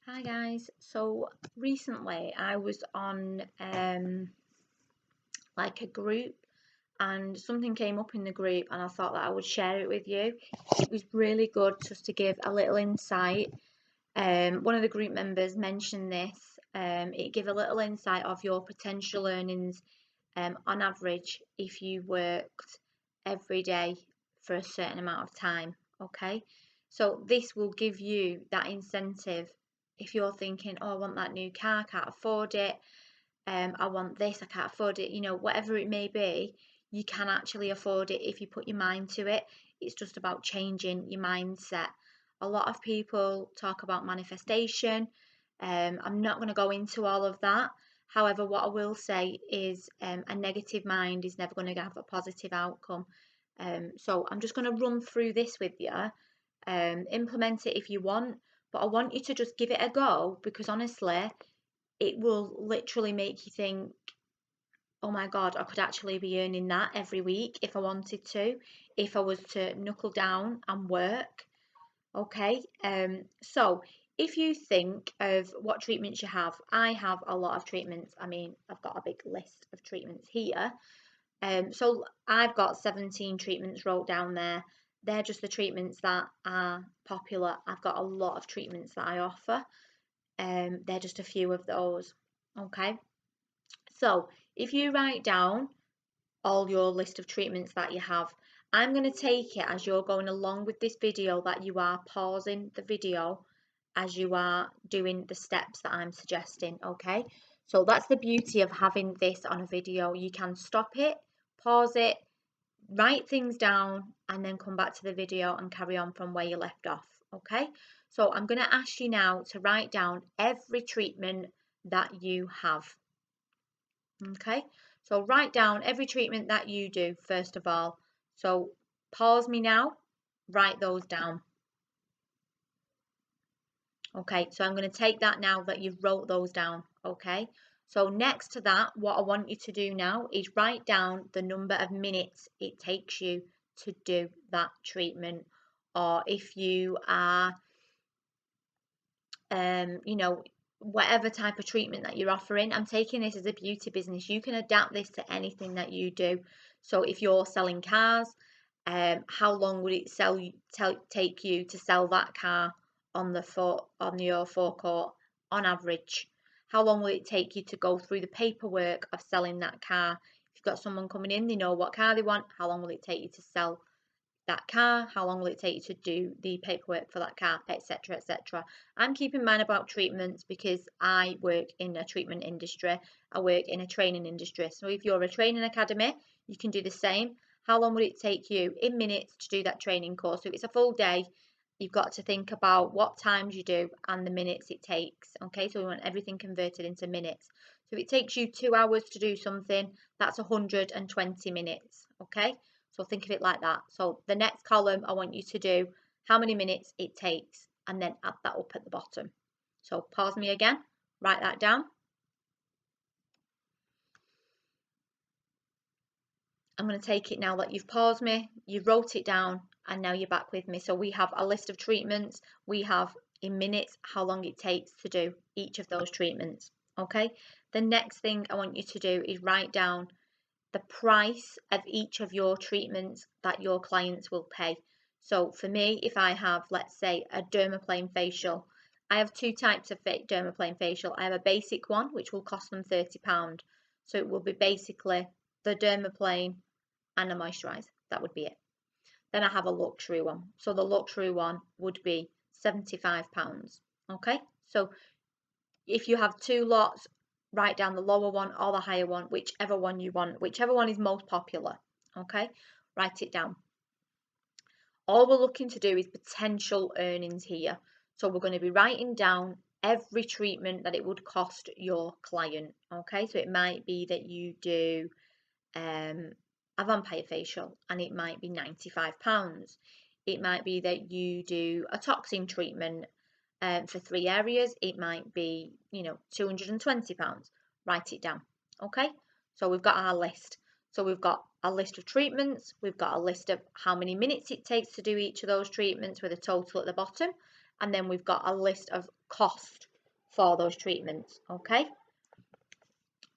Hi guys. So recently I was on like a group and something came up in the group and I thought that I would share it with you. It was really good just to give a little insight. One of the group members mentioned this. It gave a little insight of your potential earnings on average if you worked every day for a certain amount of time. Okay, so this will give you that incentive if you're thinking, oh, I want that new car, I can't afford it. I want this, I can't afford it. Whatever it may be, you can actually afford it if you put your mind to it. It's just about changing your mindset. A lot of people talk about manifestation. I'm not going to go into all of that. However, what I will say is a negative mind is never going to have a positive outcome. So I'm just going to run through this with you. Implement it if you want, but I want you to just give it a go because honestly, it will literally make you think, oh my God, I could actually be earning that every week if I wanted to, if I was to knuckle down and work. Okay, so if you think of what treatments you have, I have a lot of treatments. I mean, I've got a big list of treatments here. So I've got 17 treatments wrote down there. They're just the treatments that are popular. I've got a lot of treatments that I offer. They're just a few of those. Okay, so if you write down all your list of treatments that you have, I'm going to take it as you're going along with this video that you are pausing the video as you are doing the steps that I'm suggesting. Okay, so that's the beauty of having this on a video. You can stop it, pause it, write things down, and then come back to the video and carry on from where you left off. Okay, so I'm going to ask you now to write down every treatment that you have. Okay, so write down every treatment that you do first of all. So pause me now, write those down. Okay, so I'm going to take that now that you've wrote those down. Okay, so next to that, what I want you to do now is write down the number of minutes it takes you to do that treatment. Or if you are, whatever type of treatment that you're offering, I'm taking this as a beauty business. You can adapt this to anything that you do. So if you're selling cars, how long would it take you to sell that car on your forecourt on average? How long will it take you to go through the paperwork of selling that car? If you've got someone coming in, they know what car they want. How long will it take you to sell that car? How long will it take you to do the paperwork for that car, etc., etc. I'm keeping mine about treatments because I work in a treatment industry. I work in a training industry. So if you're a training academy, you can do the same. How long would it take you in minutes to do that training course? So if it's a full day, you've got to think about what times you do and the minutes it takes. Okay, so we want everything converted into minutes. So if it takes you 2 hours to do something, that's 120 minutes. Okay, so think of it like that. So the next column, I want you to do how many minutes it takes and then add that up at the bottom. So pause me again, write that down. I'm going to take it now that you've paused me, you wrote it down, and now you're back with me. So we have a list of treatments. We have in minutes how long it takes to do each of those treatments. Okay. The next thing I want you to do is write down the price of each of your treatments that your clients will pay. So for me, if I have, let's say, a dermaplane facial, I have two types of dermaplane facial. I have a basic one, which will cost them £30. So it will be basically the dermaplane and a moisturiser. That would be it. Then I have a luxury one. So the luxury one would be £75. Okay, so if you have two lots, write down the lower one or the higher one, whichever one you want, whichever one is most popular. Okay, write it down. All we're looking to do is potential earnings here. So we're going to be writing down every treatment that it would cost your client. Okay, so it might be that you do a vampire facial and it might be £95. It might be that you do a toxin treatment for 3 areas. It might be, £220. Write it down. Okay, so we've got our list. So we've got a list of treatments, we've got a list of how many minutes it takes to do each of those treatments with a total at the bottom, and then we've got a list of cost. for those treatments, okay?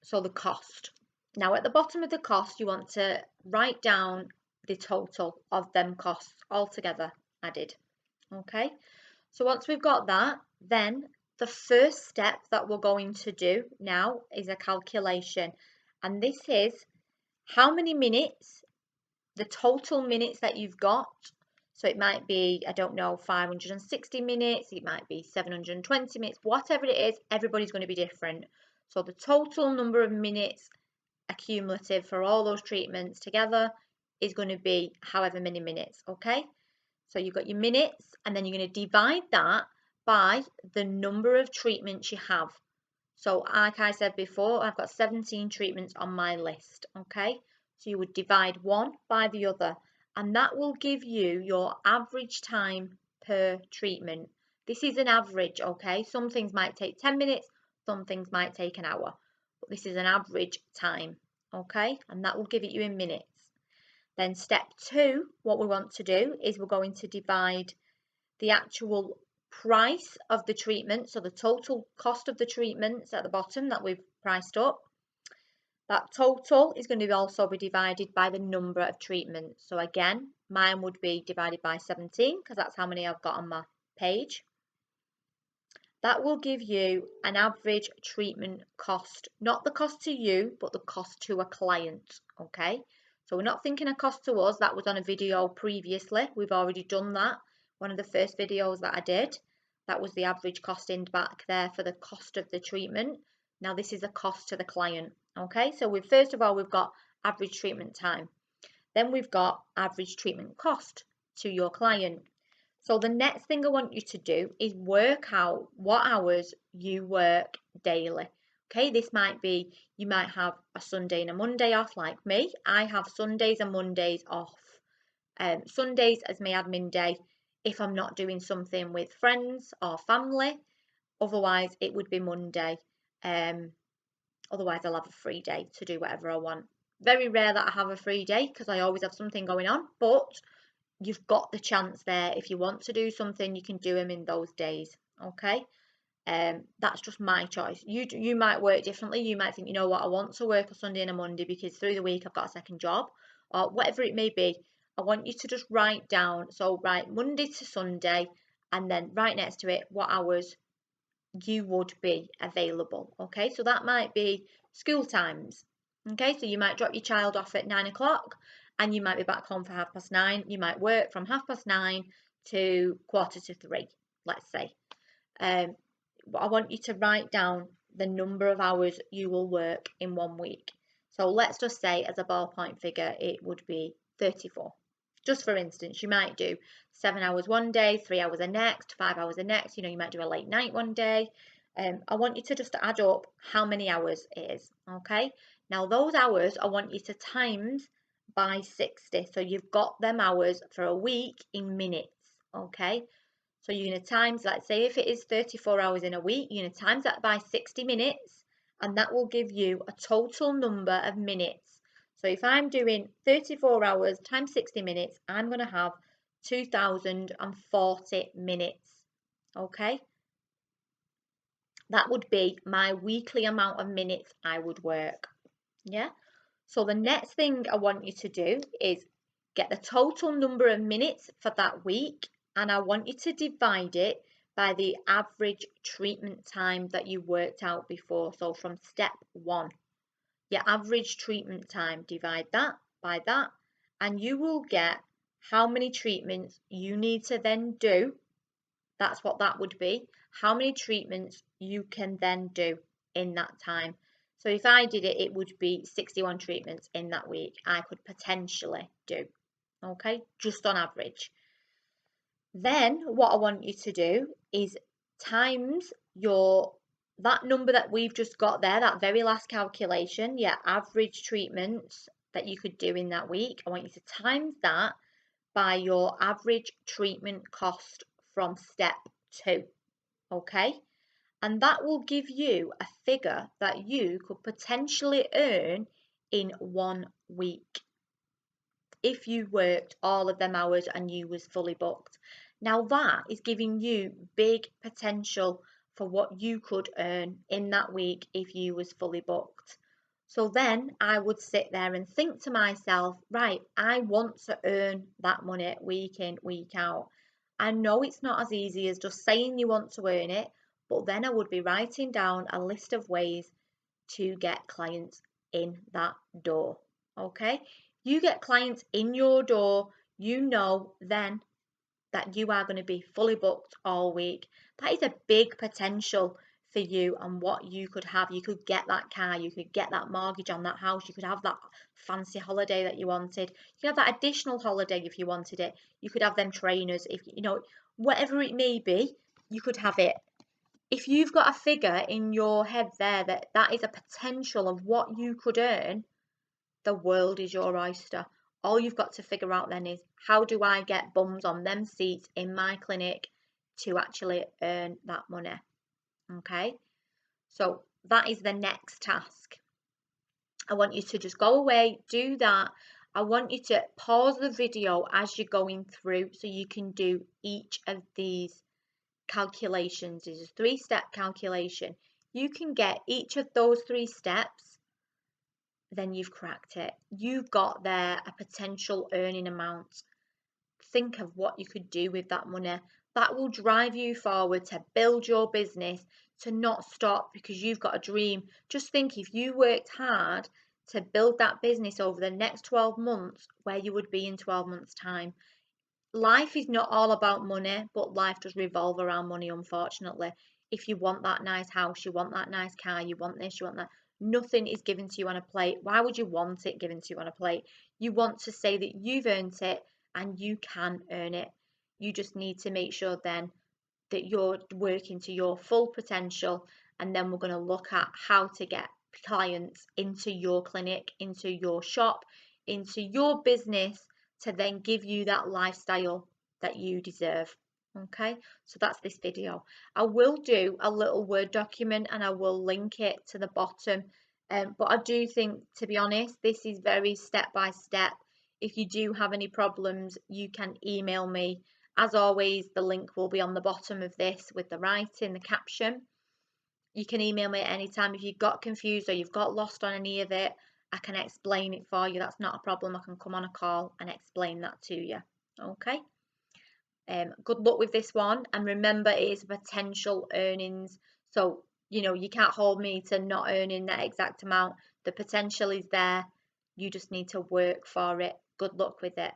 So the cost. Now at the bottom of the cost, you want to write down the total of them costs altogether added, okay? So once we've got that, then the first step that we're going to do now is a calculation. And this is how many minutes, the total minutes that you've got. So it might be, I don't know, 560 minutes, it might be 720 minutes, whatever it is, everybody's going to be different. So the total number of minutes accumulative for all those treatments together is going to be however many minutes, okay? So you've got your minutes, and then you're going to divide that by the number of treatments you have. So like I said before, I've got 17 treatments on my list, okay? So you would divide one by the other, and that will give you your average time per treatment. This is an average, okay? Some things might take 10 minutes, some things might take an hour, but this is an average time, okay? And that will give it you in minutes. Then step 2, what we want to do is we're going to divide the actual price of the treatment, so the total cost of the treatments at the bottom that we've priced up. That total is going to also be divided by the number of treatments. So again, mine would be divided by 17 because that's how many I've got on my page. That will give you an average treatment cost, not the cost to you, but the cost to a client, okay? So we're not thinking a cost to us, that was on a video previously, we've already done that. One of the first videos that I did, that was the average costing back there for the cost of the treatment. Now this is a cost to the client, okay? So first of all, we've got average treatment time. Then we've got average treatment cost to your client. So the next thing I want you to do is work out what hours you work daily. Okay, this might be, you might have a Sunday and a Monday off like me. I have Sundays and Mondays off. Sundays as my admin day if I'm not doing something with friends or family. Otherwise, it would be Monday. Otherwise, I'll have a free day to do whatever I want. Very rare that I have a free day because I always have something going on, but you've got the chance there. If you want to do something, you can do them in those days, okay? That's just my choice. You might work differently. You might think, you know what, I want to work a Sunday and a Monday because through the week I've got a second job, or whatever it may be. I want you to just write down, so write Monday to Sunday, and then right next to it what hours you would be available, okay? So that might be school times, okay? So you might drop your child off at 9 o'clock and you might be back home for 9:30. You might work from 9:30 to 2:45, let's say. I want you to write down the number of hours you will work in 1 week. So let's just say as a ballpoint figure, it would be 34. Just for instance, you might do 7 hours one day, 3 hours the next, 5 hours the next. You know, you might do a late night one day. I want you to just add up how many hours it is, okay? Now those hours, I want you to times by 60. So you've got them hours for a week in minutes, okay? So you're going to times, let's say if it is 34 hours in a week, you're going to times that by 60 minutes, and that will give you a total number of minutes. So if I'm doing 34 hours times 60 minutes, I'm going to have 2,040 minutes, okay? That would be my weekly amount of minutes I would work, yeah? So the next thing I want you to do is get the total number of minutes for that week, and I want you to divide it by the average treatment time that you worked out before. So from step 1, your average treatment time, divide that by that, and you will get how many treatments you need to then do. That's what that would be. How many treatments you can then do in that time. So if I did it, it would be 61 treatments in that week I could potentially do, okay, just on average. Then what I want you to do is times that number that we've just got there, that very last calculation, yeah, average treatments that you could do in that week. I want you to times that by your average treatment cost from step 2, okay? And that will give you a figure that you could potentially earn in 1 week if you worked all of them hours and you was fully booked. Now that is giving you big potential for what you could earn in that week if you was fully booked. So then I would sit there and think to myself, right, I want to earn that money week in, week out. I know it's not as easy as just saying you want to earn it, but then I would be writing down a list of ways to get clients in that door. Okay? You get clients in your door, you know then that you are going to be fully booked all week. That is a big potential for you and what you could have. You could get that car, you could get that mortgage on that house, you could have that fancy holiday that you wanted, you could have that additional holiday if you wanted it, you could have them trainers, if you know, whatever it may be, you could have it. If you've got a figure in your head there that is a potential of what you could earn, the world is your oyster. All you've got to figure out then is, how do I get bums on them seats in my clinic to actually earn that money? Okay, so that is the next task. I want you to just go away, do that. I want you to pause the video as you're going through so you can do each of these calculations. It's a 3-step calculation. You can get each of those 3 steps, then you've cracked it. You've got there a potential earning amount. Think of what you could do with that money. That will drive you forward to build your business, to not stop because you've got a dream. Just think, if you worked hard to build that business over the next 12 months, where you would be in 12 months' time. Life is not all about money, but life does revolve around money, unfortunately. If you want that nice house, you want that nice car, you want this, you want that, nothing is given to you on a plate. Why would you want it given to you on a plate? You want to say that you've earned it and you can earn it. You just need to make sure then that you're working to your full potential, and then we're going to look at how to get clients into your clinic, into your shop, into your business, to then give you that lifestyle that you deserve. Okay, so that's this video. I will do a little Word document and I will link it to the bottom, but I do think, to be honest, this is very step by step. If you do have any problems, you can email me. As always, the link will be on the bottom of this with the writing, the caption. You can email me at any time if you've got confused or you've got lost on any of it. I can explain it for you. That's not a problem. I can come on a call and explain that to you. Okay. Good luck with this one, and remember, it is potential earnings. So you can't hold me to not earning that exact amount. The potential is there. You just need to work for it. Good luck with it.